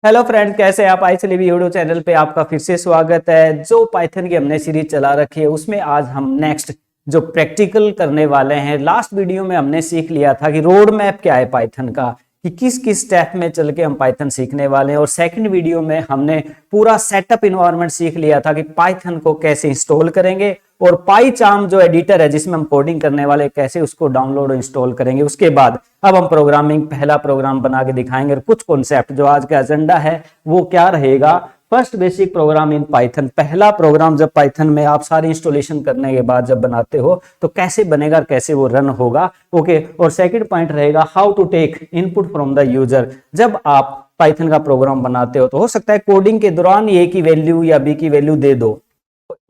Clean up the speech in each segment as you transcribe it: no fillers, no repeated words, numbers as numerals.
Hello friends, कैसे हैं आप? आईसीली वीडियो चैनल पे आपका फिर से स्वागत है। जो पाइथन की हमने सीरीज चला रखी है उसमें आज हम नेक्स्ट जो प्रैक्टिकल करने वाले हैं। लास्ट वीडियो में हमने सीख लिया था कि रोड मैप क्या है पाइथन का, कि किस किस स्टेप में चल के हम पाइथन सीखने वाले हैं। और सेकंड वीडियो में हमने पूरा सेटअप इन्वायरमेंट सीख लिया था कि पाइथन को कैसे इंस्टॉल करेंगे और पाईचार्म जो एडिटर है जिसमें हम कोडिंग करने वाले कैसे उसको डाउनलोड और इंस्टॉल करेंगे। उसके बाद अब हम प्रोग्रामिंग पहला प्रोग्राम बना के दिखाएंगे और कुछ कॉन्सेप्ट जो आज का एजेंडा है वो क्या रहेगा। First basic programme in Python, पहला प्रोग्राम जब पाइथन में आप सारी इंस्टॉलेशन करने के बाद जब बनाते हो तो कैसे बनेगा, कैसे वो रन होगा। ओके, और सेकंड पॉइंट रहेगा how to take input from the user. जब आप पाइथन का प्रोग्राम बनाते हो तो हो सकता है कोडिंग के दौरान ए की वैल्यू या बी की वैल्यू दे दो,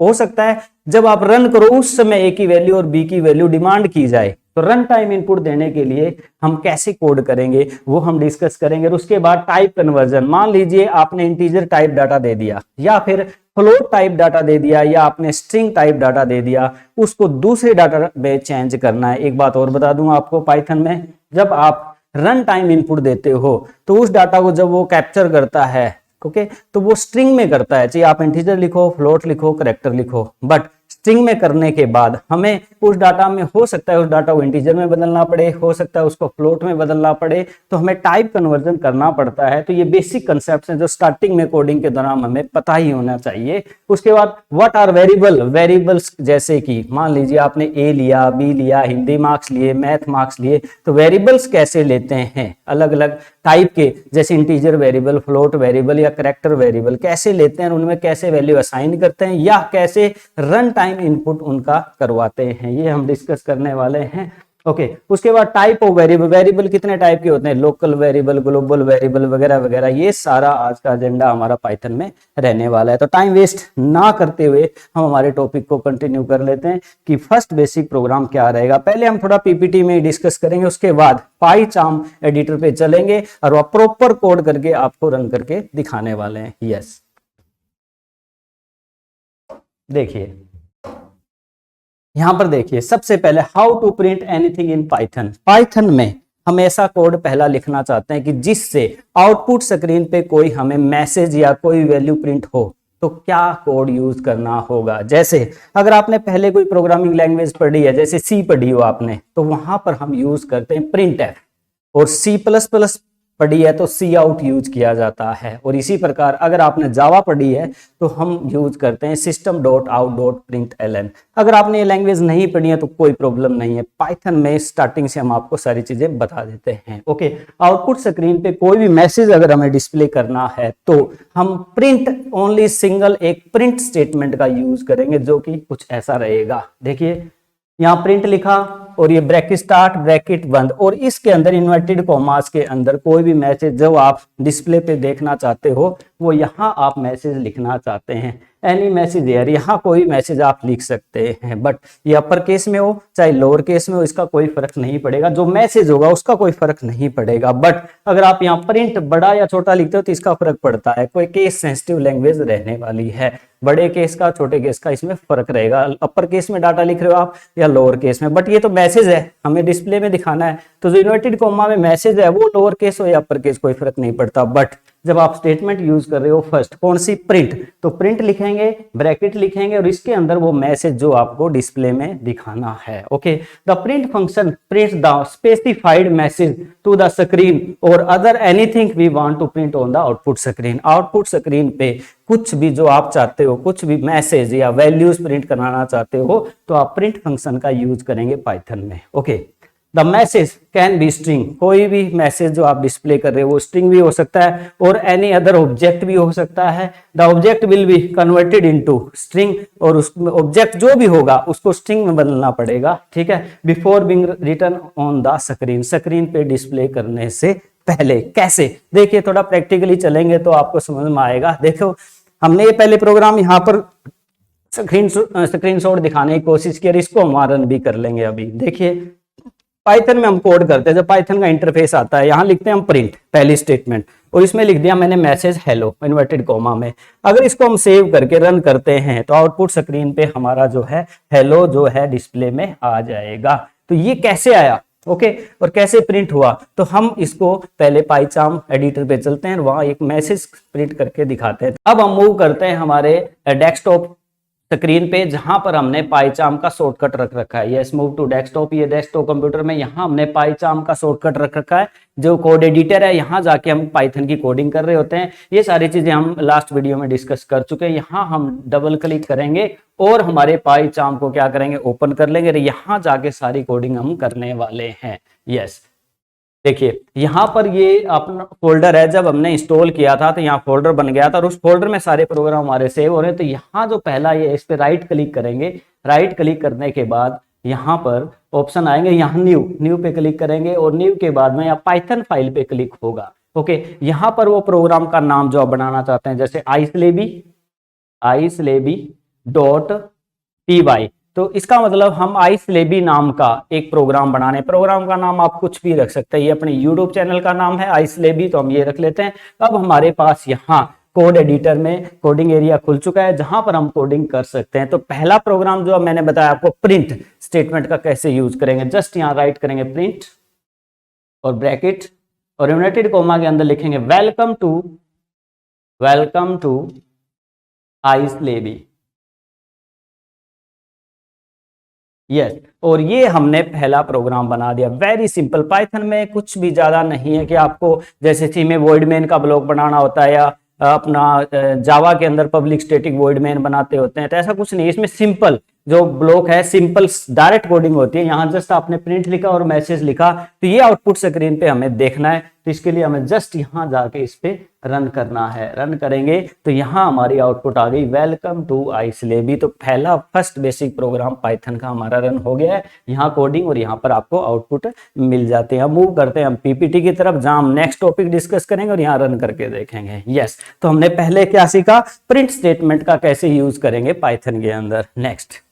हो सकता है जब आप रन करो उस समय ए की वैल्यू और बी की वैल्यू डिमांड की जाए। तो रन टाइम इनपुट देने के लिए हम कैसे कोड करेंगे वो हम डिस्कस करेंगे। और उसके बाद टाइप कन्वर्जन, मान लीजिए आपने इंटीजर टाइप डाटा दे दिया या फिर फ्लोट टाइप डाटा दे दिया या आपने स्ट्रिंग टाइप डाटा दे दिया, उसको दूसरे डाटा में चेंज करना है। एक बात और बता दूं आपको, पाइथन में जब आप रन टाइम इनपुट देते हो तो उस डाटा को जब वो कैप्चर करता है ओके तो वो स्ट्रिंग में करता है, चाहे आप इंटीजर लिखो, फ्लोट लिखो, कैरेक्टर लिखो, बट स्ट्रिंग में करने के बाद हमें उस डाटा में हो सकता है उस डाटा को इंटीजर में बदलना पड़े, हो सकता है उसको फ्लोट में बदलना पड़े, तो हमें टाइप कन्वर्जन करना पड़ता है। तो ये बेसिक कंसेप्ट हैं जो स्टार्टिंग में कोडिंग के दौरान हमें पता ही होना चाहिए। उसके बाद व्हाट आर वेरिएबल, वेरिएबल्स जैसे कि मान लीजिए आपने ए लिया, बी लिया, हिंदी मार्क्स लिए, मैथ मार्क्स लिए, तो वेरिएबल्स कैसे लेते हैं अलग अलग टाइप के, जैसे इंटीजर वेरिएबल, फ्लोट वेरिएबल या कैरेक्टर वेरिएबल कैसे लेते हैं, उनमें कैसे वैल्यू असाइन करते हैं या कैसे रन टाइम इनपुट उनका करवाते हैं, ये हम डिस्कस करने वाले हैं। ओके, उसके बाद टाइप ऑफ वेरिएबल, वेरिएबल कितने टाइप के होते हैं, लोकल वेरिएबल, ग्लोबल वेरिएबल वगैरह वगैरह, ये सारा आज का एजेंडा हमारा पाइथन में रहने वाला है। तो टाइम वेस्ट ना करते हुए हम हमारे टॉपिक को कंटिन्यू कर लेते हैं कि फर्स्ट बेसिक प्रोग्राम क्या रहेगा। पहले हम थोड़ा पीपीटी में डिस्कस करेंगे, उसके बाद पाईचार्म एडिटर पे चलेंगे और वह प्रॉपर कोड करके आपको रन करके दिखाने वाले हैं। यस, देखिए यहां पर देखिए, सबसे पहले how to print anything in Python. Python में हम ऐसा कोड पहला लिखना चाहते हैं कि जिससे आउटपुट स्क्रीन पे कोई हमें मैसेज या कोई वैल्यू प्रिंट हो, तो क्या कोड यूज करना होगा। जैसे अगर आपने पहले कोई प्रोग्रामिंग लैंग्वेज पढ़ी है, जैसे सी पढ़ी हो आपने, तो वहां पर हम यूज करते हैं प्रिंट एफ, और सी प्लस प्लस पढ़ी है तो सी आउट यूज किया जाता है। और इसी प्रकार अगर आपने जावा पढ़ी है तो हम यूज करते हैं system dot out dot print LN. अगर आपने ये लैंग्वेज नहीं पढ़ी है तो कोई प्रॉब्लम नहीं है, पाइथन में स्टार्टिंग से हम आपको सारी चीजें बता देते हैं। ओके, आउटपुट स्क्रीन पे कोई भी मैसेज अगर हमें डिस्प्ले करना है तो हम प्रिंट ओनली सिंगल एक प्रिंट स्टेटमेंट का यूज करेंगे जो कि कुछ ऐसा रहेगा। देखिए यहाँ प्रिंट लिखा और ये ब्रैकेट स्टार्ट ब्रैकेट बंद, और इसके अंदर इन्वर्टेड कॉमास के अंदर कोई भी मैसेज जो आप डिस्प्ले पे देखना चाहते हो वो यहाँ आप मैसेज लिखना चाहते हैं, एनी मैसेज यार, यहाँ कोई मैसेज आप लिख सकते हैं। बट ये अपर केस में हो चाहे लोअर केस में हो इसका कोई फर्क नहीं पड़ेगा, जो मैसेज होगा उसका कोई फर्क नहीं पड़ेगा। बट अगर आप यहाँ प्रिंट बड़ा या छोटा लिखते हो तो इसका फर्क पड़ता है, कोई केस सेंसिटिव लैंग्वेज रहने वाली है, बड़े केस का छोटे केस का इसमें फर्क रहेगा। अपर केस में डाटा लिख रहे हो आप या लोअर केस में, बट ये तो मैसेज है, हमें डिस्प्ले में दिखाना है, तो जो इन्वर्टेड कॉमा में मैसेज है वो लोअर केस हो या अपर केस कोई फर्क नहीं पड़ता। बट जब आप स्टेटमेंट यूज कर रहे हो फर्स्ट कौन सी, प्रिंट, तो प्रिंट लिखेंगे, ब्रैकेट लिखेंगे और इसके अंदर वो मैसेज जो आपको डिस्प्ले में दिखाना है। Okay, the print function prints the specified message to the screen और other anything we want to print on the output screen. Output screen पे कुछ भी जो आप चाहते हो, कुछ भी मैसेज या वैल्यूज प्रिंट कराना चाहते हो तो आप प्रिंट फंक्शन का यूज करेंगे पाइथन में। Okay, the message can be string, कोई भी मैसेज जो आप डिस्प्ले कर रहे हो वो स्ट्रिंग भी हो सकता है और एनी अदर ऑब्जेक्ट भी हो सकता है। The object will be converted into string, और उस ऑब्जेक्ट जो भी होगा उसको स्ट्रिंग में बदलना पड़ेगा, ठीक है, before being written on the screen, screen पे डिस्प्ले करने से पहले। कैसे, देखिए थोड़ा प्रैक्टिकली चलेंगे तो आपको समझ में आएगा। देखो हमने ये पहले प्रोग्राम यहाँ पर स्क्रीनशॉट दिखाने की कोशिश की और इसको हम रन भी कर लेंगे। अभी देखिए पाइथन में हम कोड करते हैं, जब पाइथन का इंटरफेस आता है यहाँ लिखते हैं हम प्रिंट पहली स्टेटमेंट और इसमें लिख दिया मैंने मैसेज हेलो इन्वर्टेड कॉमा में। अगर इसको हम सेव करके रन करते हैं तो आउटपुट स्क्रीन पे हमारा जो है हेलो जो है डिस्प्ले में आ जाएगा। तो ये कैसे आया, ओके। और कैसे प्रिंट हुआ, तो हम इसको पहले पाइचार्म एडिटर पे चलते हैं और वहां एक मैसेज प्रिंट करके दिखाते हैं। अब हम मूव करते हैं हमारे डेस्कटॉप स्क्रीन पे, जहां पर हमने पाइचार्म का शॉर्टकट रख रखा है। Yes, move to desktop. ये डेस्कटॉप कंप्यूटर में यहां हमने पाइचार्म का शॉर्टकट रख रखा है, जो कोड एडिटर है। यहां जाके हम पाइथन की कोडिंग कर रहे होते हैं। ये सारी चीजें हम लास्ट वीडियो में डिस्कस कर चुके हैं। यहां हम डबल क्लिक करेंगे और हमारे पाइचार्म को क्या करेंगे, ओपन कर लेंगे। यहां जाके सारी कोडिंग हम करने वाले हैं। यस, देखिए यहां पर ये अपना फोल्डर है। जब हमने इंस्टॉल किया था तो यहाँ फोल्डर बन गया था और उस फोल्डर में सारे प्रोग्राम हमारे सेव हो रहे हैं। तो यहाँ जो पहला ये इस पे राइट क्लिक करेंगे। राइट क्लिक करने के बाद यहाँ पर ऑप्शन आएंगे, यहाँ न्यू पे क्लिक करेंगे और न्यू के बाद में यहाँ पाइथन फाइल पे क्लिक होगा। ओके, यहाँ पर वो प्रोग्राम का नाम जो आप बनाना चाहते हैं, जैसे iSlebi.py, तो इसका मतलब हम iSlebi नाम का एक प्रोग्राम बनाने। प्रोग्राम का नाम आप कुछ भी रख सकते हैं। ये अपने यूट्यूब चैनल का नाम है iSlebi, तो हम ये रख लेते हैं। अब हमारे पास यहाँ कोड एडिटर में कोडिंग एरिया खुल चुका है, जहां पर हम कोडिंग कर सकते हैं। तो पहला प्रोग्राम जो मैंने बताया आपको, प्रिंट स्टेटमेंट का कैसे यूज करेंगे, जस्ट यहाँ राइट करेंगे प्रिंट और ब्रैकेट और इनवर्टेड कोमा के अंदर लिखेंगे वेलकम टू iSlebi। यस, और ये हमने पहला प्रोग्राम बना दिया। Very simple. पाइथन में कुछ भी ज्यादा नहीं है कि आपको जैसे सी में वॉइड मेन का ब्लॉक बनाना होता है या अपना जावा के अंदर पब्लिक स्टैटिक वॉइड मेन बनाते होते हैं, तो ऐसा कुछ नहीं। इसमें सिंपल जो ब्लॉक है, सिंपल डायरेक्ट कोडिंग होती है। यहाँ जस्ट आपने प्रिंट लिखा और मैसेज लिखा, तो ये आउटपुट स्क्रीन पे हमें देखना है। तो इसके लिए हमें जस्ट यहाँ जाके इस पे रन करना है। रन करेंगे तो यहाँ हमारी आउटपुट आ गई, वेलकम टू iSlebi। तो पहला फर्स्ट बेसिक प्रोग्राम पाइथन का हमारा रन हो गया है। यहाँ कोडिंग और यहाँ पर आपको आउटपुट मिल जाते हैं। मूव करते हैं हम पीपीटी की तरफ, जहां हम नेक्स्ट टॉपिक डिस्कस करेंगे और यहाँ रन करके देखेंगे। यस, तो हमने पहले क्या सीखा, प्रिंट स्टेटमेंट का कैसे यूज करेंगे पाइथन के अंदर। नेक्स्ट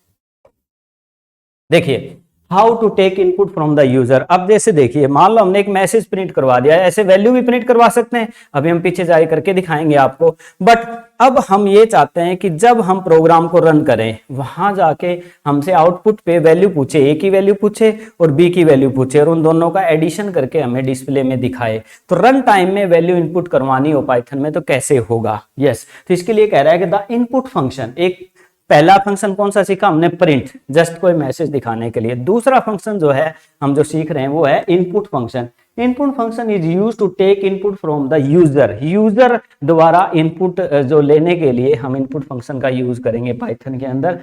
देखिए, how to take input from the user. अब जैसे देखिए, मान लो हमने एक मैसेज प्रिंट करवा दिया है, ऐसे वैल्यू भी प्रिंट करवा सकते हैं। अभी हम पीछे जाके करके दिखाएंगे आपको। बट अब हम ये चाहते हैं कि जब हम प्रोग्राम को रन करें, वहां जाके हमसे आउटपुट पे वैल्यू पूछे, ए की वैल्यू पूछे और बी की वैल्यू पूछे और उन दोनों का एडिशन करके हमें डिस्प्ले में दिखाए। तो रन टाइम में वैल्यू इनपुट करवानी हो पाइथन में तो कैसे होगा। यस, तो इसके लिए कह रहा है कि द इनपुट फंक्शन, एक पहला फंक्शन कौन सा सीखा हमने, प्रिंट, जस्ट कोई मैसेज दिखाने के लिए। दूसरा फंक्शन जो है हम जो सीख रहे हैं वो है input function. Input function is used to take input from the user. User द्वारा इनपुट जो लेने के लिए हम इनपुट फंक्शन का यूज करेंगे पाइथन के अंदर।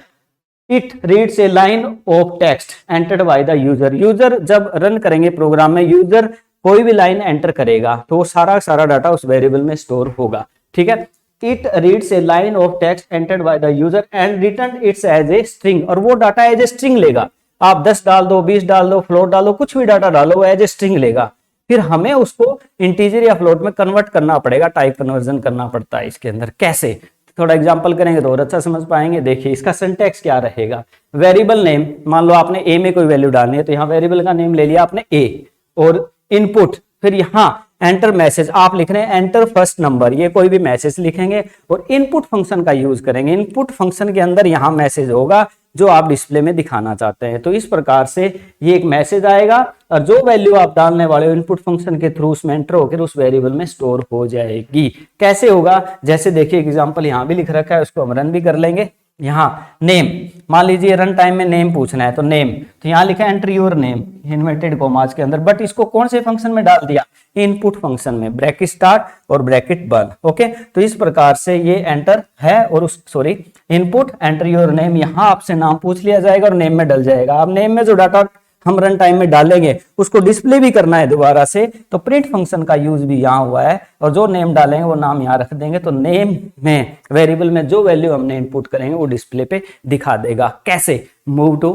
It reads a line of text entered by the user. User जब रन करेंगे प्रोग्राम में, यूजर कोई भी लाइन एंटर करेगा तो वो सारा डाटा उस वेरिएबल में स्टोर होगा। ठीक है, it reads a line of text entered by the user and return it as a string, और वो डाटा एज ए स्ट्रिंग लेगा। आप 10 डाल दो, 20 डाल दो, फ्लोट डालो, कुछ भी डाटा डालो, वो एज ए स्ट्रिंग लेगा। फिर हमें उसको इंटीजर या फ्लोट में कन्वर्ट करना पड़ेगा, टाइप कन्वर्जन करना पड़ता है इसके अंदर। कैसे, थोड़ा एग्जांपल करेंगे तो और अच्छा समझ पाएंगे। देखिए इसका सिंटैक्स क्या रहेगा। वेरिएबल नेम, मान लो आपने ए में कोई वैल्यू डालनी है, तो यहाँ वेरिएबल का नेम ले लिया आपने ए, और इनपुट, फिर यहाँ एंटर मैसेज, आप लिख रहे हैं एंटर फर्स्ट नंबर, ये कोई भी मैसेज लिखेंगे और इनपुट फंक्शन का यूज करेंगे। इनपुट फंक्शन के अंदर यहाँ मैसेज होगा जो आप डिस्प्ले में दिखाना चाहते हैं। तो इस प्रकार से ये एक मैसेज आएगा और जो वैल्यू आप डालने वाले हो इनपुट फंक्शन के थ्रू उसमें एंटर होकर उस वेरिएबल में स्टोर हो जाएगी। कैसे होगा, जैसे देखिए एग्जांपल यहाँ भी लिख रखा है, उसको हम रन भी कर लेंगे। यहाँ नेम, मान लीजिए रन टाइम में नेम पूछना है, तो नेम, तो यहाँ लिखा है enter your name inverted commas के अंदर, बट इसको कौन से फंक्शन में डाल दिया, इनपुट फंक्शन में, ब्रैकेट स्टार्ट और ब्रैकेट बंद। ओके, तो इस प्रकार से ये एंटर है और उस इनपुट एंटर योर नेम, यहाँ आपसे नाम पूछ लिया जाएगा और नेम में डल जाएगा। अब नेम में जो डाटा हम रन टाइम में डालेंगे उसको डिस्प्ले भी करना है दोबारा से, तो प्रिंट फंक्शन का यूज भी यहाँ हुआ है और जो नेम डालेंगे वो नाम यहाँ रख देंगे। तो नेम में वेरिएबल में जो वैल्यू हमने इनपुट करेंगे वो डिस्प्ले पे दिखा देगा। कैसे, मूव टू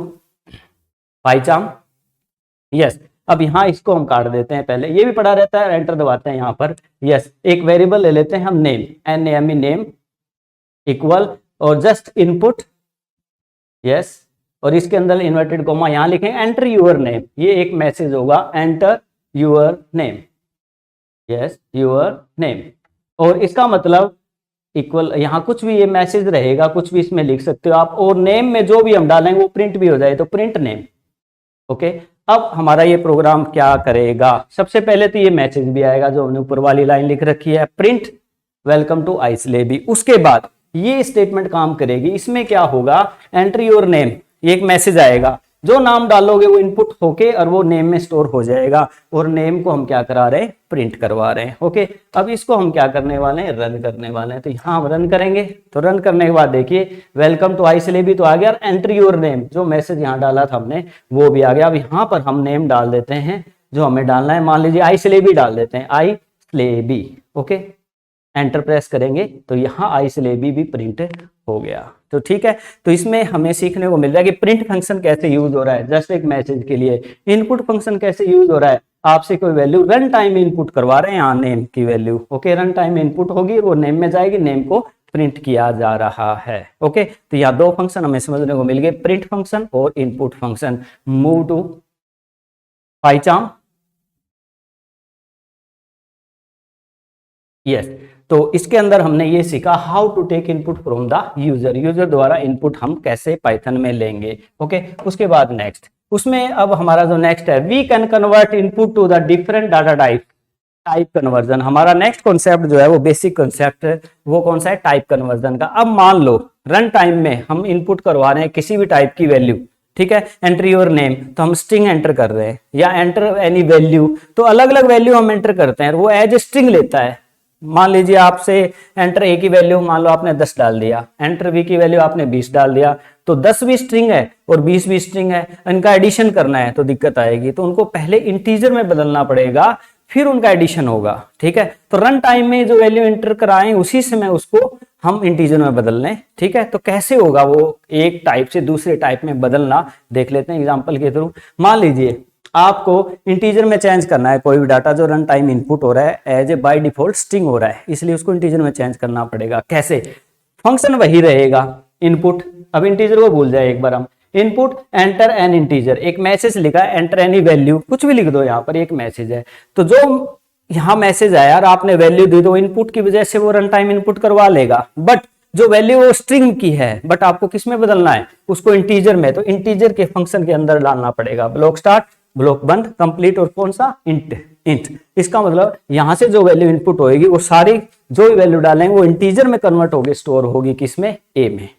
पाइचार्म। यस, अब यहाँ इसको हम काट देते हैं, पहले ये भी पड़ा रहता है, एंटर दबाते हैं यहाँ पर। यस, एक वेरिएबल ले लेते हैं हम नेम, NAME नेम इक्वल और जस्ट इनपुट। यस, और इसके अंदर इन्वर्टेड कॉमा यहां लिखें एंटर यूर नेम, ये एक मैसेज होगा enter your name. Yes, your name, और इसका मतलब इक्वल, यहां कुछ भी ये मैसेज रहेगा, कुछ भी इसमें लिख सकते हो आप, और नेम में जो भी हम डालेंगे वो प्रिंट भी हो जाए, तो प्रिंट नेम। ओके, अब हमारा ये प्रोग्राम क्या करेगा, सबसे पहले तो ये मैसेज भी आएगा जो हमने ऊपर वाली लाइन लिख रखी है, प्रिंट वेलकम टू आइसलेबी। उसके बाद ये स्टेटमेंट काम करेगी, इसमें क्या होगा, एंट्री योर नेम, ये एक मैसेज आएगा, जो नाम डालोगे वो इनपुट होके और वो नेम में स्टोर हो जाएगा, और नेम को हम क्या करा रहे हैं, प्रिंट करवा रहे हैं। ओके, अब इसको हम क्या करने वाले हैं, रन करने वाले हैं। तो यहाँ हम रन करेंगे, तो रन करने के बाद देखिए वेलकम टू आइसलेबी तो आ गया, और एंट्री योर नेम जो मैसेज यहाँ डाला था हमने वो भी आ गया। अब यहाँ पर हम नेम डाल देते हैं जो हमें डालना है, मान लीजिए आइसलेबी डाल देते हैं, आइसलेबी। ओके, एंटर प्रेस करेंगे तो यहाँ आइसलेबी भी प्रिंट हो गया। तो ठीक है, तो इसमें हमें सीखने को मिल रहा है कि प्रिंट फंक्शन कैसे यूज हो रहा है जस्ट एक मैसेज के लिए, इनपुट फंक्शन कैसे यूज हो रहा है, आपसे कोई वैल्यू रन टाइम इनपुट करवा रहे हैं, यहाँ नेम की value. Okay, run time input होगी, वो नेम में जाएगी, नेम को प्रिंट किया जा रहा है। ओके, तो यहाँ दो फंक्शन हमें समझने को मिल गए, प्रिंट फंक्शन और input function. Move to PyCharm. Yes, तो इसके अंदर हमने ये सीखा how to take input from the user, user द्वारा इनपुट हम कैसे पाइथन में लेंगे। ओके, उसके बाद नेक्स्ट, उसमें अब हमारा जो नेक्स्ट है, we can convert input to the different data type, type conversion. हमारा नेक्स्ट कॉन्सेप्ट जो है वो बेसिक कॉन्सेप्ट है, वो कौन सा है, टाइप कन्वर्जन का। अब मान लो रन टाइम में हम इनपुट करवा रहे हैं किसी भी टाइप की वैल्यू, ठीक है, एंटर योर नेम तो हम स्ट्रिंग एंटर कर रहे हैं, या एंटर एनी वैल्यू, तो अलग अलग वैल्यू हम एंटर करते हैं, वो एज स्ट्रिंग लेता है। मान लीजिए आपसे एंटर ए की वैल्यू मान लो आपने 10 डाल दिया, एंटर बी की वैल्यू आपने 20 डाल दिया, तो 10 भी स्ट्रिंग है और 20 भी स्ट्रिंग है, इनका एडिशन करना है तो दिक्कत आएगी, तो उनको पहले इंटीजर में बदलना पड़ेगा, फिर उनका एडिशन होगा। ठीक है, तो रन टाइम में जो वैल्यू एंटर कराएं उसी समय उसको हम इंटीजर में बदल लें। ठीक है, तो कैसे होगा वो एक टाइप से दूसरे टाइप में बदलना, देख लेते हैं एग्जाम्पल के थ्रू। मान लीजिए आपको इंटीजर में चेंज करना है कोई भी डाटा जो रन टाइम इनपुट हो रहा है, as a by default string हो रहा है, इसलिए उसको इंटीजर में चेंज करना पड़ेगा। कैसे, फंक्शन वही रहेगा इनपुट, अब इंटीजर को भूल जाए एक बार हम, इनपुट एंटर एन इंटीजर, एक मैसेज लिखा है एंटर एनी वैल्यू, कुछ भी लिख दो, यहाँ पर एक मैसेज है, तो जो यहाँ मैसेज आया और आपने वैल्यू दी दो, इनपुट की वजह से वो रन टाइम इनपुट करवा लेगा, बट जो वैल्यू वो स्ट्रिंग की है, बट आपको किस में बदलना है, उसको इंटीजर में, तो इंटीजर के फंक्शन के अंदर डालना पड़ेगा। ब्लॉक स्टार्ट, ब्लॉक बंद, कंप्लीट और कौन सा, इंट। इंट इसका मतलब यहां से जो वैल्यू इनपुट होगी वो सारी जो भी वैल्यू डालेंगे वो इंटीजर में कन्वर्ट होगी, स्टोर होगी किसमें, ए में,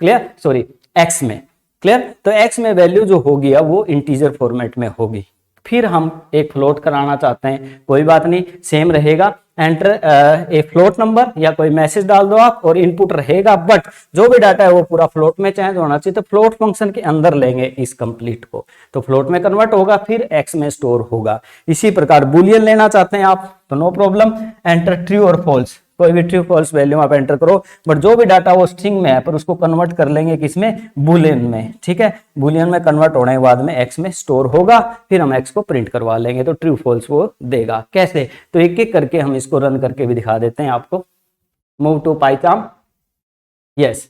क्लियर, सॉरी एक्स में, क्लियर। तो एक्स में वैल्यू जो होगी अब वो इंटीजर फॉर्मेट में होगी। फिर हम एक फ्लोट कराना चाहते हैं, कोई बात नहीं, सेम रहेगा, एंटर ए फ्लोट नंबर या कोई मैसेज डाल दो आप और इनपुट रहेगा, बट जो भी डाटा है वो पूरा फ्लोट में चेंज होना चाहिए, तो फ्लोट फंक्शन के अंदर लेंगे इस कंप्लीट को, तो फ्लोट में कन्वर्ट होगा, फिर एक्स में स्टोर होगा। इसी प्रकार बुलियन लेना चाहते हैं आप तो नो प्रॉब्लम, एंटर ट्रू और फॉल्स, कोई भी ट्रू फॉल्स वैल्यू आप एंटर करो, बट जो भी डाटा वो स्ट्रिंग में है पर उसको कन्वर्ट कर लेंगे किसमें, बुलियन में। ठीक है, बुलियन में कन्वर्ट होने के बाद में एक्स में स्टोर होगा, फिर हम एक्स को प्रिंट करवा लेंगे, तो ट्रू फॉल्स वो देगा। कैसे, तो एक एक करके हम इसको रन करके भी दिखा देते हैं आपको। Move to Python. यस,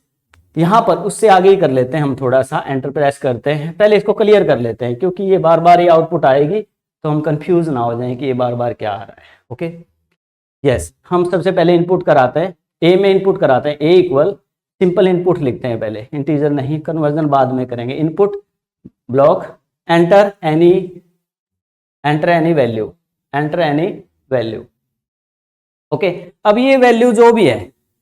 यहां पर उससे आगे ही कर लेते हैं हम, थोड़ा सा एंटर प्रेस करते हैं, पहले इसको क्लियर कर लेते हैं क्योंकि ये बार बार ये आउटपुट आएगी तो हम कंफ्यूज ना हो जाए कि ये बार बार क्या आ रहा है। ओके, यस, हम सबसे पहले इनपुट कराते हैं, ए में इनपुट कराते हैं, ए इक्वल सिंपल इनपुट लिखते हैं पहले, इंटीजर नहीं, कन्वर्जन बाद में करेंगे। Input block enter any value, enter any value. Okay, अब ये वैल्यू जो भी है,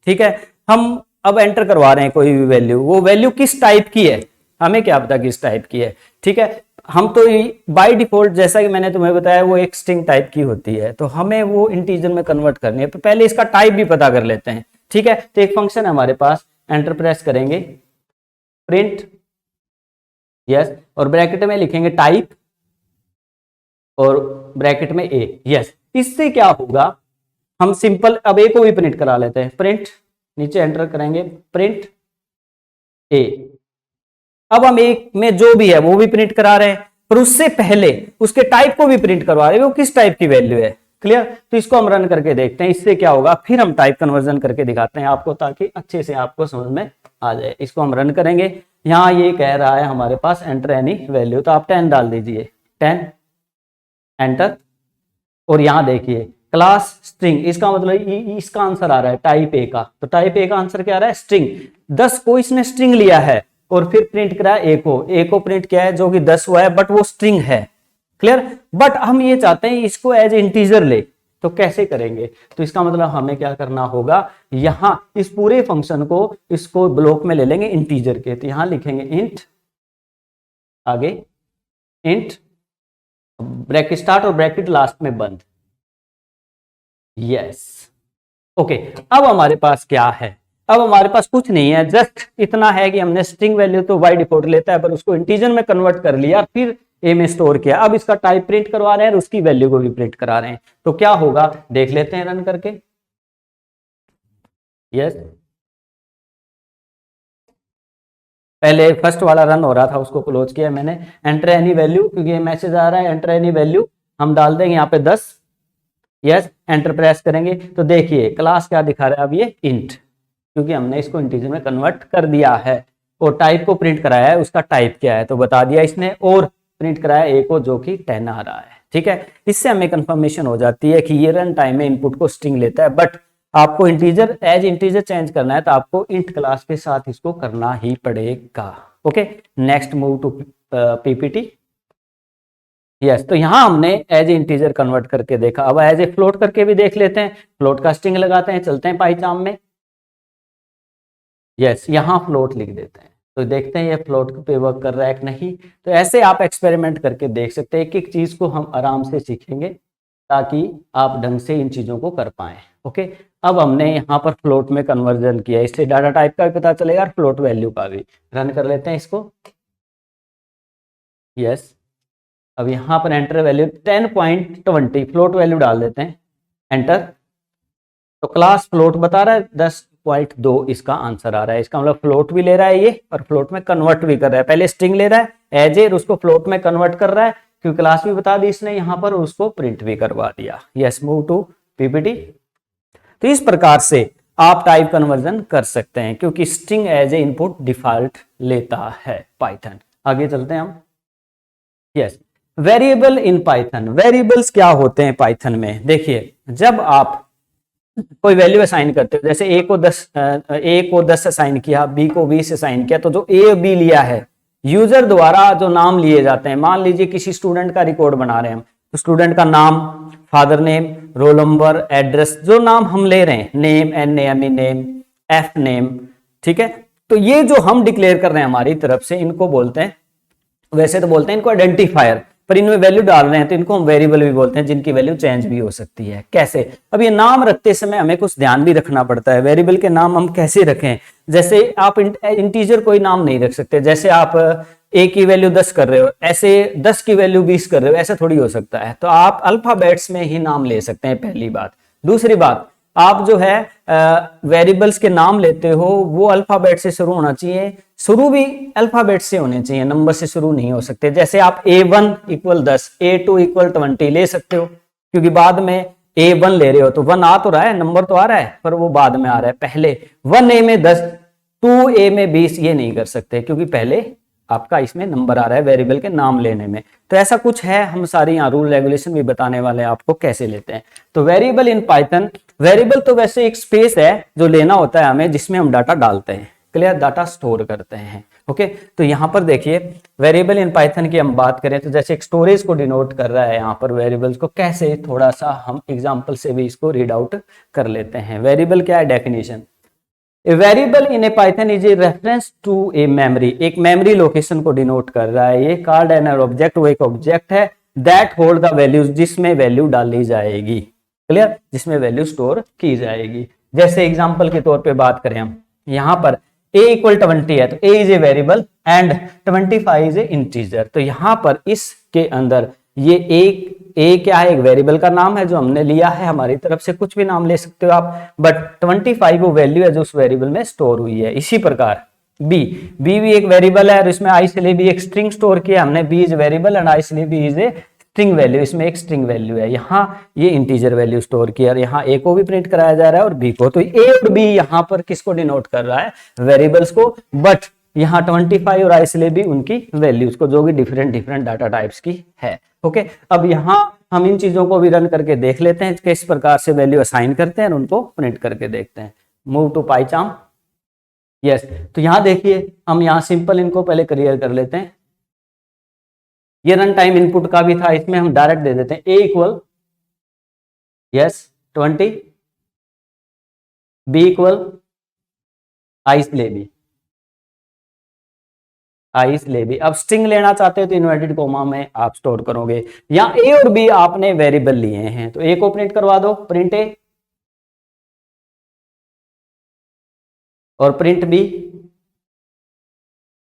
ठीक है, हम अब एंटर करवा रहे हैं कोई भी वैल्यू, वो वैल्यू किस टाइप की है हमें क्या पता किस टाइप की है। ठीक है, हम तो बाय डिफॉल्ट जैसा कि मैंने तुम्हें बताया वो एक स्ट्रिंग टाइप की होती है, तो हमें वो इंटीजर में कन्वर्ट करनी है, तो पहले इसका टाइप भी पता कर लेते हैं। ठीक है, तो एक फंक्शन है हमारे पास, एंटर प्रेस करेंगे, प्रिंट, यस, और ब्रैकेट में लिखेंगे टाइप और ब्रैकेट में ए। यस, इससे क्या होगा, हम सिंपल अब ए को भी प्रिंट करा लेते हैं, प्रिंट, नीचे एंटर करेंगे, प्रिंट ए। अब हम एक में जो भी है वो भी प्रिंट करा रहे हैं, पर उससे पहले उसके टाइप को भी प्रिंट करवा रहे हैं, वो किस टाइप की वैल्यू है, क्लियर। तो इसको हम रन करके देखते हैं, इससे क्या होगा, फिर हम टाइप कन्वर्जन करके दिखाते हैं आपको ताकि अच्छे से आपको समझ में आ जाए। इसको हम रन करेंगे, यहाँ ये कह रहा है हमारे पास एंटर एनी वैल्यू, तो आप 10 डाल दीजिए, 10 एंटर, और यहाँ देखिए क्लास स्ट्रिंग, इसका मतलब इसका आंसर आ रहा है टाइप ए का, तो टाइप ए का आंसर क्या आ रहा है, स्ट्रिंग। 10 को इसने स्ट्रिंग लिया है और फिर प्रिंट करा ए को प्रिंट किया है जो कि 10 हुआ है, बट वो स्ट्रिंग है, क्लियर। बट हम ये चाहते हैं इसको एज इंटीजर ले, तो कैसे करेंगे? तो इसका मतलब हमें क्या करना होगा, यहां इस पूरे फंक्शन को इसको ब्लॉक में ले लेंगे इंटीजर के, तो यहां लिखेंगे इंट, आगे इंट, ब्रैकेट स्टार्ट और ब्रैकेट लास्ट में बंद। Yes, okay. अब हमारे पास क्या है? अब हमारे पास कुछ नहीं है, जस्ट इतना है कि हमने स्ट्रिंग वैल्यू तो बाय डिफॉल्ट लेता है, पर उसको इंटीजर में कन्वर्ट कर लिया, फिर ए में स्टोर किया। अब इसका टाइप प्रिंट करवा रहे हैं और उसकी वैल्यू को भी प्रिंट करा रहे हैं। तो क्या होगा देख लेते हैं रन करके। यस, पहले फर्स्ट वाला रन हो रहा था, उसको क्लोज किया मैंने। एंटर एनी वैल्यू, क्योंकि ये मैसेज आ रहा है एंटर एनी वैल्यू, हम डाल देंगे यहाँ पे 10। यस, एंटर प्रेस करेंगे तो देखिए क्लास क्या दिखा रहा है अब, ये इंट, क्योंकि हमने इसको इंटीजर में कन्वर्ट कर दिया है। और टाइप को प्रिंट कराया है, उसका टाइप क्या है तो बता दिया इसने, और प्रिंट कराया ए को जो कि 10 आ रहा है। ठीक है, इससे हमें कंफर्मेशन हो जाती है कि ये रन टाइम में इनपुट को स्ट्रिंग लेता है। बट आपको इंटीजर एज इंटीजर चेंज करना है तो आपको इंट क्लास के साथ इसको करना ही पड़ेगा। Okay, next move to PPT. Yes, तो यहां हमने एज इंटीजर कन्वर्ट करके देखा, अब एज ए फ्लोट करके भी देख लेते हैं। फ्लोट का स्ट्रिंग लगाते हैं, चलते हैं पाइचाम में। यस, यहां फ्लोट लिख देते हैं, तो देखते हैं ये फ्लोट पे वर्क कर रहा है कि नहीं। तो ऐसे आप एक्सपेरिमेंट करके देख सकते हैं, एक एक चीज को हम आराम से सीखेंगे ताकि आप ढंग से इन चीजों को कर पाए। ओके, अब हमने यहाँ पर फ्लोट में कन्वर्जन किया, इससे डाटा टाइप का भी पता चलेगा और फ्लोट वैल्यू का भी। रन कर लेते हैं इसको। यस, अब यहाँ पर एंटर वैल्यू 10.20 फ्लोट वैल्यू डाल देते हैं, एंटर। तो क्लास फ्लोट बता रहा है 10.2 इसका आंसर आ रहा है। इसका मतलब फ्लोट भी ले रहा है ये और फ्लोट में कन्वर्ट भी कर रहा है। पहले स्ट्रिंग ले रहा है एज ए, उसको फ्लोट में कन्वर्ट कर रहा है, क्योंकि क्लास भी बता दी इसने यहाँ पर, उसको प्रिंट भी करवा दिया। Yes, move to PPT. तो इस प्रकार से आप टाइप कन्वर्जन कर सकते हैं, क्योंकि string as a input default लेता है पाइथन। आगे चलते हैं हम। Yes, variable in Python. Variables क्या होते हैं पाइथन में? देखिए, जब आप कोई वैल्यू असाइन करते हो, जैसे ए को 10 असाइन किया, बी को 20 असाइन किया, तो जो ए और बी लिया है यूजर द्वारा जो नाम लिए जाते हैं, मान लीजिए किसी स्टूडेंट का रिकॉर्ड बना रहे हैं हम, तो स्टूडेंट का नाम, father name, roll number, address, जो नाम हम ले रहे हैं, name, NAME name, F name, ठीक है। तो ये जो हम डिक्लेयर कर रहे हैं हमारी तरफ से, इनको बोलते हैं, वैसे तो बोलते हैं इनको आइडेंटिफायर, पर इनमें वैल्यू डाल रहे हैं तो इनको हम वेरिएबल भी बोलते हैं, जिनकी वैल्यू चेंज भी हो सकती है। कैसे? अब ये नाम रखते समय हमें कुछ ध्यान भी रखना पड़ता है। वेरिएबल के नाम हम कैसे रखें? जैसे आप इंटीजर कोई नाम नहीं रख सकते, जैसे आप ए की वैल्यू 10 कर रहे हो, ऐसे 10 की वैल्यू 20 कर रहे हो, ऐसा थोड़ी हो सकता है। तो आप अल्फाबेट्स में ही नाम ले सकते हैं, पहली बात। दूसरी बात, आप जो है वेरिएबल्स के नाम लेते हो वो अल्फाबेट से शुरू होना चाहिए, शुरू भी अल्फाबेट से होने चाहिए, नंबर से शुरू नहीं हो सकते। जैसे आप A1 = 10, A2 = 20 ले सकते हो, क्योंकि बाद में A1 ले रहे हो तो 1 आ तो रहा है, नंबर तो आ रहा है, पर वो बाद में आ रहा है। पहले 1A में 10, 2A में 20 ये नहीं कर सकते, क्योंकि पहले आपका इसमें नंबर आ रहा है वेरिएबल के नाम लेने में। तो ऐसा कुछ है, हम सारी यहाँ रूल रेगुलेशन भी बताने वाले हैं आपको कैसे लेते हैं। तो वेरिएबल इन पाइथन, वेरिएबल तो वैसे एक स्पेस है जो लेना होता है हमें, जिसमें हम डाटा डालते हैं, क्लियर, डाटा स्टोर करते हैं। ओके, तो यहाँ पर देखिए वेरिएबल इन पाइथन की हम बात करें तो जैसे एक स्टोरेज को डिनोट कर रहा है यहाँ पर वेरिएबल्स को, कैसे थोड़ा सा हम एग्जाम्पल से भी इसको रीड आउट कर लेते हैं। वेरिएबल क्या है? Definition, a variable in a Python is a reference to a memory, एक मेमोरी लोकेशन को डिनोट कर रहा है। ये कॉल्ड एन ऑब्जेक्ट, वो एक ऑब्जेक्ट है दैट होल्ड द वैल्यूज, जिसमें वैल्यू डाली जाएगी, क्लियर, जिसमें वैल्यू स्टोर की जाएगी। जैसे एग्जांपल के तौर पे बात करें हम, यहाँ पर a = 20 है, तो a is a variable and 25 is a integer. तो यहाँ पर इसके अंदर ये a क्या है? एक वेरिएबल का नाम है जो हमने लिया है, हमारी तरफ से कुछ भी नाम ले सकते हो आप, बट 25 वो वैल्यू है जो उस वेरिएबल में स्टोर हुई है। इसी प्रकार b भी एक वेरिएबल है और इसमें i से ले भी एक स्ट्रिंग स्टोर किया हमने, b is variable and i से ले भी इज ए स्ट्रिंग वैल्यू, इसमें एक स्ट्रिंग वैल्यू है। यहाँ ये इंटीजर वैल्यू स्टोर किया और यहाँ a को भी प्रिंट कराया जा रहा है और b को। तो a और b यहाँ पर किसको डिनोट कर रहा है? वेरिएबल्स को, बट यहाँ 25 और i से ले भी उनकी वैल्यूज को, जो भी डिफरेंट डाटा टाइप्स की है। ओके, अब यहाँ हम इन चीजों को भी रन करके देख लेते हैं किस प्रकार से वैल्यू असाइन करते हैं और उनको प्रिंट करके देखते हैं। Move to पाइचाम। यस, तो यहाँ देखिए हम यहाँ सिंपल इनको पहले क्लियर कर लेते हैं। ये रन टाइम इनपुट का भी था, इसमें हम डायरेक्ट दे देते हैं A equals 20, B equal आइस ले बी, आइस ले बी। अब स्ट्रिंग लेना चाहते हो तो इन्वर्टेड कोमा में आप स्टोर करोगे। यहाँ ए और बी आपने वेरिएबल लिए हैं, तो ए को प्रिंट करवा दो, प्रिंट ए, और प्रिंट बी।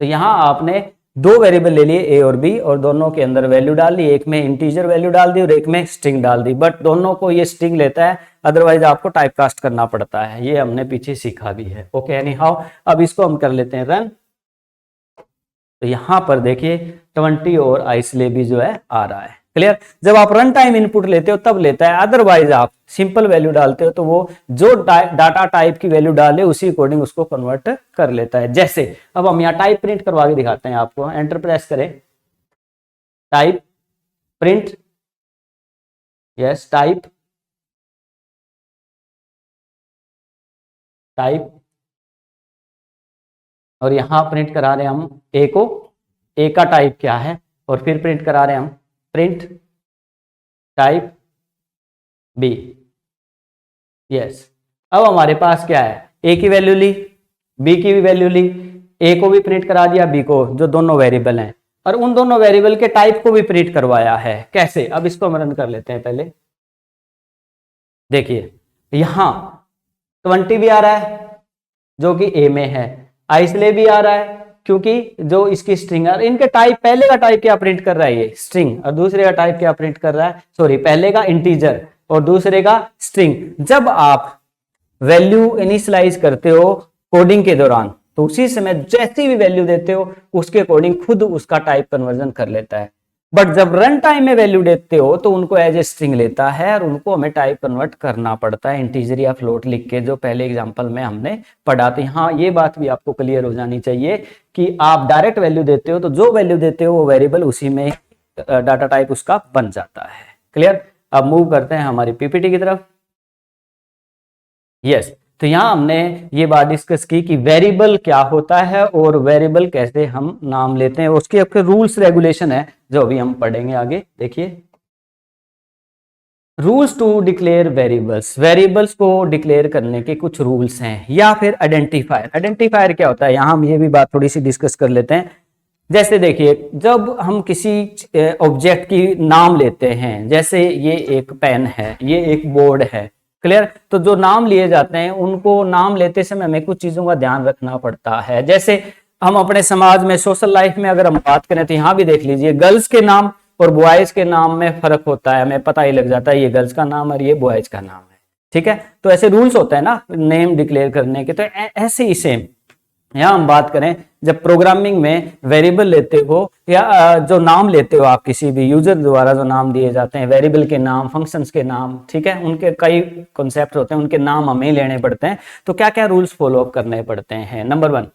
तो यहां आपने दो वेरिएबल ले लिए ए और बी, और दोनों के अंदर वैल्यू डाल दी, एक में इंटीजर वैल्यू डाल दी और एक में स्ट्रिंग डाल दी, बट दोनों को ये स्ट्रिंग लेता है, अदरवाइज आपको टाइप कास्ट करना पड़ता है, ये हमने पीछे सीखा भी है। ओके, एनी हाउ अब इसको हम कर लेते हैं रन। तो यहां पर देखिए 20 और आइसले भी जो है आ रहा है। क्लियर? जब आप रन टाइम इनपुट लेते हो तब लेता है, अदरवाइज आप सिंपल वैल्यू डालते हो तो वो जो डाटा टाइप की वैल्यू डाले उसी अकॉर्डिंग उसको कन्वर्ट कर लेता है। जैसे अब हम यहाँ टाइप प्रिंट करवा के दिखाते हैं आपको, एंटर प्रेस करें, type print, yes type, type, और यहां प्रिंट करा रहे हैं हम ए को, ए का टाइप क्या है, और फिर प्रिंट करा रहे हैं हम प्रिंट टाइप बी। यस, अब हमारे पास क्या है, ए की वैल्यू ली, बी की भी वैल्यू ली, ए को भी प्रिंट करा दिया, बी को, जो दोनों वेरिएबल हैं, और उन दोनों वेरिएबल के टाइप को भी प्रिंट करवाया है। कैसे? अब इसको हम रन कर लेते हैं पहले। देखिए यहां 20 भी आ रहा है जो कि ए में है, आइसले भी आ रहा है क्योंकि जो इसकी स्ट्रिंग है, इनके टाइप, पहले का टाइप क्या प्रिंट कर रहा है, ये स्ट्रिंग, और दूसरे का टाइप क्या प्रिंट कर रहा है, सॉरी पहले का इंटीजर और दूसरे का स्ट्रिंग। जब आप वैल्यू इनिशियलाइज करते हो कोडिंग के दौरान, तो उसी समय जैसी भी वैल्यू देते हो उसके अकॉर्डिंग खुद उसका टाइप कन्वर्जन कर लेता है। बट जब रन टाइम में वैल्यू देते हो तो उनको एज ए स्ट्रिंग लेता है और उनको हमें टाइप कन्वर्ट करना पड़ता है इंटीजर या फ्लोट लिख के, जो पहले एग्जांपल में हमने पढ़ा था। हाँ, ये बात भी आपको क्लियर हो जानी चाहिए कि आप डायरेक्ट वैल्यू देते हो तो जो वैल्यू देते हो वो वेरिएबल उसी में डाटा टाइप उसका बन जाता है। क्लियर? अब मूव करते हैं हमारी पीपीटी की तरफ। यस, तो यहां हमने ये बात डिस्कस की कि वेरिएबल क्या होता है और वेरिएबल कैसे हम नाम लेते हैं, उसके आपके रूल्स रेगुलेशन है जो अभी हम पढ़ेंगे आगे। देखिए, rules to declare variables, variables को डिक्लेयर करने के कुछ रूल्स हैं, या फिर आइडेंटिफायर। आइडेंटिफायर क्या होता है, यहां हम ये भी बात थोड़ी सी डिस्कस कर लेते हैं। जैसे देखिए, जब हम किसी ऑब्जेक्ट की नाम लेते हैं, जैसे ये एक पेन है, ये एक बोर्ड है, क्लियर? तो जो नाम लिए जाते हैं उनको नाम लेते समय हमें कुछ चीजों का ध्यान रखना पड़ता है। जैसे हम अपने समाज में, सोशल लाइफ में अगर हम बात करें तो यहाँ भी देख लीजिए, गर्ल्स के नाम और बॉयज के नाम में फर्क होता है, हमें पता ही लग जाता है ये गर्ल्स का नाम और ये बॉयज का नाम है। ठीक है? तो ऐसे रूल्स होते हैं ना नेम डिक्लेयर करने के। तो ऐसे ही सेम यहाँ हम बात करें, जब प्रोग्रामिंग में वेरिएबल लेते हो या जो नाम लेते हो आप, किसी भी यूजर द्वारा जो नाम दिए जाते हैं, वेरिएबल के नाम, फंक्शंस के नाम, ठीक है, उनके कई कॉन्सेप्ट होते हैं, उनके नाम हमें ही लेने पड़ते हैं। तो क्या क्या रूल्स फॉलो अप करने पड़ते हैं? Number 1,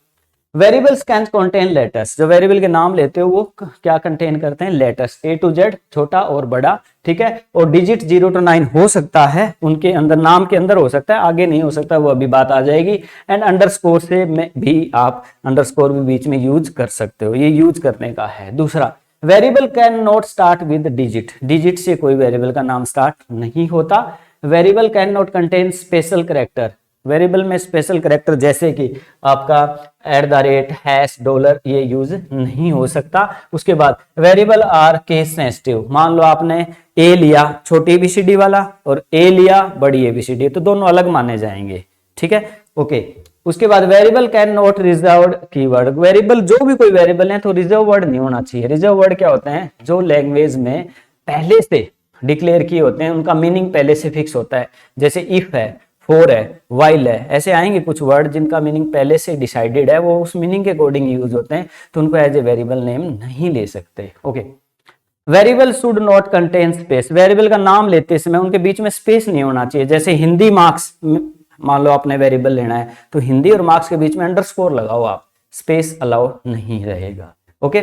variables can contain letters. जो वेरिएबल के नाम लेते हो वो क्या कंटेन करते हैं? लेटर्स, A to Z, छोटा और बड़ा, ठीक है, और डिजिट 0 to 9 हो सकता है उनके अंदर, नाम के अंदर हो सकता है, आगे नहीं हो सकता, वो अभी बात आ जाएगी। एंड अंडरस्कोर से में भी आप अंडरस्कोर भी बीच में यूज कर सकते हो, ये यूज करने का है। दूसरा, variable can not start with digit, digit से कोई वेरिएबल का नाम स्टार्ट नहीं होता। Variable can not contain special character, variable में स्पेशल कैरेक्टर जैसे कि आपका @ हैश डॉलर ये यूज नहीं हो सकता। उसके बाद वेरिएबल आर केस सेंसिटिव, मान लो आपने ए लिया छोटी एबीसीडी वाला और ए लिया बड़ी एबीसीडी, तो दोनों अलग माने जाएंगे। ठीक है, ओके। उसके बाद variable can not reserved keyword, variable जो भी कोई वेरिएबल है तो रिजर्व वर्ड नहीं होना चाहिए। रिजर्व वर्ड क्या होते हैं? जो लैंग्वेज में पहले से डिक्लेयर किए होते हैं, उनका मीनिंग पहले से फिक्स होता है। जैसे इफ है, फॉर है, वाइल है, ऐसे आएंगे कुछ वर्ड जिनका मीनिंग पहले से डिसाइडेड है, वो उस मीनिंग के अकॉर्डिंग यूज होते हैं, तो उनको एज ए वेरिएबल नेम नहीं ले सकते। Okay. Variable should not contain space, variable का नाम लेते समय उनके बीच में स्पेस नहीं होना चाहिए। जैसे हिंदी मार्क्स, मान लो आपने वेरिएबल लेना है तो हिंदी और मार्क्स के बीच में अंडरस्कोर लगाओ आप, स्पेस अलाउ नहीं रहेगा। ओके।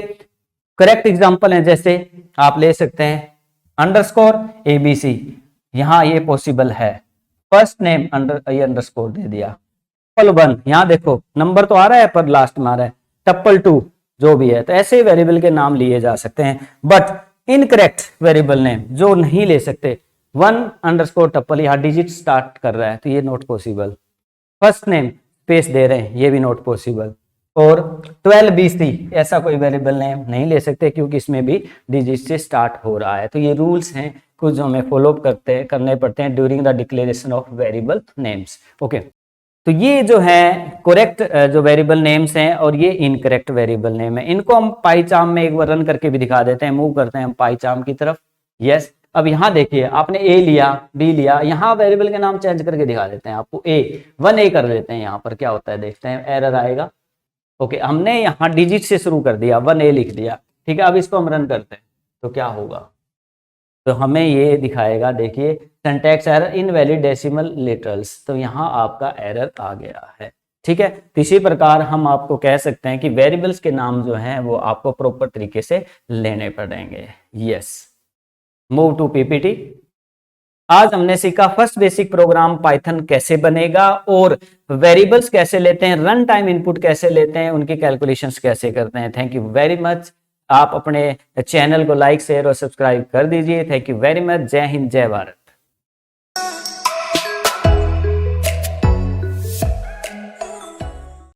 करेक्ट एग्जांपल है, जैसे आप ले सकते हैं अंडरस्कोर ABC, यहां ये पॉसिबल है। फर्स्ट नेम अंडरस्कोर दे दिया। टप्पल 1, यहां देखो नंबर तो आ रहा है पर लास्ट में आ रहा है। टप्पल 2 जो भी है, तो ऐसे वेरिएबल के नाम लिए जा सकते हैं। बट इनकरेक्ट वेरिएबल नेम जो नहीं ले सकते, 1 टप्पल यहाँ डिजिट स्टार्ट कर रहा है तो ये not possible. First name space दे रहे हैं, ये भी नॉट पॉसिबल। और 12BC ऐसा कोई वेरिएबल नेम नहीं ले सकते क्योंकि इसमें भी डिजिट से स्टार्ट हो रहा है। तो ये रूल्स हैं कुछ जो हमें फॉलो करने पड़ते हैं during the declaration of variable names. Okay, तो ये जो है करेक्ट जो वेरिएबल नेम्स हैं और ये इनकरेक्ट वेरिएबल नेम है। इनको हम पाई चार्म में एक बार रन करके भी दिखा देते हैं। मूव करते हैं हम पाई चार्म की तरफ। यस, अब यहाँ देखिए आपने ए लिया, बी लिया, यहाँ वेरिएबल के नाम चेंज करके दिखा देते हैं आपको। ए 1A कर देते हैं, यहाँ पर क्या होता है देखते हैं, एरर आएगा। ओके, हमने यहाँ डिजिट से शुरू कर दिया, 1A लिख दिया, ठीक है। अब इसको हम रन करते हैं तो क्या होगा, तो हमें ये दिखाएगा, देखिए syntax error invalid decimal literals, तो यहाँ आपका एरर आ गया है, ठीक है। तो इसी प्रकार हम आपको कह सकते हैं कि वेरिएबल्स के नाम जो हैं वो आपको प्रॉपर तरीके से लेने पड़ेंगे। Yes, move to PPT. आज हमने सीखा फर्स्ट बेसिक प्रोग्राम पाइथन कैसे बनेगा और वेरिएबल्स कैसे लेते हैं, रन टाइम इनपुट कैसे लेते हैं, उनकी कैलकुलेशंस कैसे करते हैं। Thank you very much. आप अपने चैनल को लाइक शेयर और सब्सक्राइब कर दीजिए। Thank you very much. जय हिंद, जय भारत।